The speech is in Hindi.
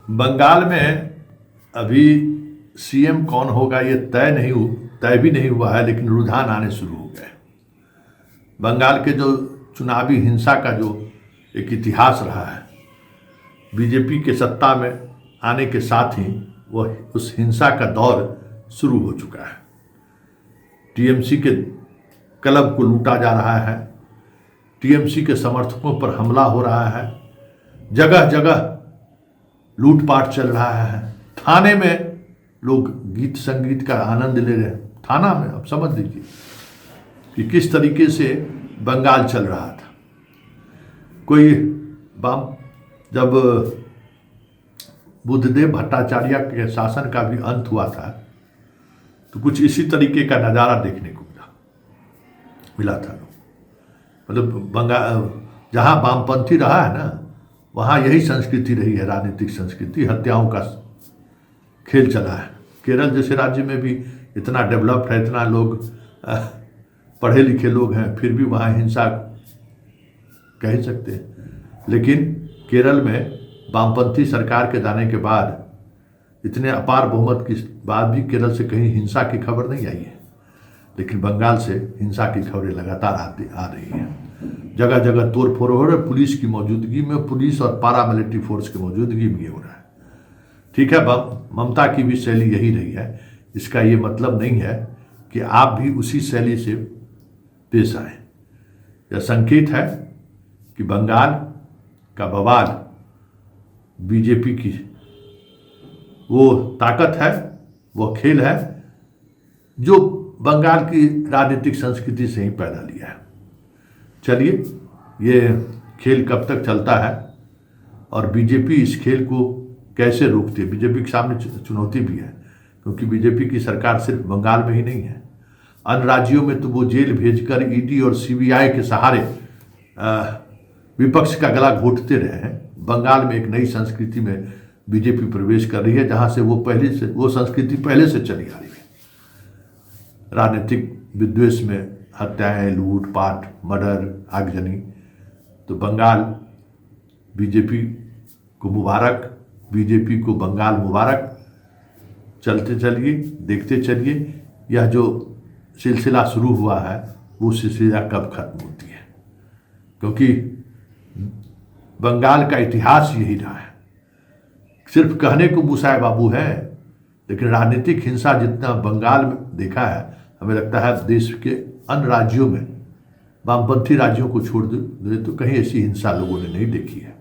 बंगाल में अभी सीएम कौन होगा ये तय भी नहीं हुआ है, लेकिन रुझान आने शुरू हो गए। बंगाल के जो चुनावी हिंसा का जो एक इतिहास रहा है, बीजेपी के सत्ता में आने के साथ ही वह उस हिंसा का दौर शुरू हो चुका है। टीएमसी के क्लब को लूटा जा रहा है, टीएमसी के समर्थकों पर हमला हो रहा है, जगह जगह लूटपाट चल रहा है, थाने में लोग गीत संगीत का आनंद ले रहे हैं। थाना में अब समझ लीजिए कि किस तरीके से बंगाल चल रहा था। कोई जब बुद्धदेव भट्टाचार्य के शासन का भी अंत हुआ था तो कुछ इसी तरीके का नज़ारा देखने को मिला था। मतलब बंगाल जहाँ वामपंथी रहा है ना, वहाँ यही संस्कृति रही है, राजनीतिक संस्कृति, हत्याओं का खेल चला है। केरल जैसे राज्य में भी इतना डेवलप्ड है, इतना लोग पढ़े लिखे लोग हैं, फिर भी वहाँ हिंसा कह सकते हैं। लेकिन केरल में वामपंथी सरकार के जाने के बाद इतने अपार बहुमत के बाद भी केरल से कहीं हिंसा की खबर नहीं आई है, लेकिन बंगाल से हिंसा की खबरें लगातार आ रही हैं। जगह जगह तोड़ फोड़ हो रहा है, पुलिस की मौजूदगी में, पुलिस और पारामिलिट्री फोर्स की मौजूदगी में हो रहा है। ठीक है, ममता की भी शैली यही रही है। इसका ये मतलब नहीं है कि आप भी उसी शैली से पेश आए। यह संकेत है कि बंगाल का बवाल बीजेपी की वो ताकत है, वो खेल है जो बंगाल की राजनीतिक संस्कृति से ही पैदा लिया है। चलिए, ये खेल कब तक चलता है और बीजेपी इस खेल को कैसे रोकती है। बीजेपी के सामने चुनौती भी है, क्योंकि बीजेपी की सरकार सिर्फ बंगाल में ही नहीं है, अन्य राज्यों में तो वो जेल भेजकर ईडी और सीबीआई के सहारे विपक्ष का गला घोटते रहे हैं। बंगाल में एक नई संस्कृति में बीजेपी प्रवेश कर रही है, जहाँ से वो संस्कृति पहले से चली आ रही है। राजनीतिक विद्वेष में हत्याएं, लूटपाट, मर्डर, आगजनी। तो बंगाल बीजेपी को मुबारक, बीजेपी को बंगाल मुबारक। चलते चलिए, देखते चलिए, यह जो सिलसिला शुरू हुआ है वो सिलसिला कब खत्म होती है, क्योंकि बंगाल का इतिहास यही रहा है। सिर्फ कहने को मूसाए बाबू है, लेकिन राजनीतिक हिंसा जितना बंगाल में देखा है, हमें लगता है देश के अन्य राज्यों में, वामपंथी राज्यों को छोड़ दे तो कहीं ऐसी हिंसा लोगों ने नहीं देखी है।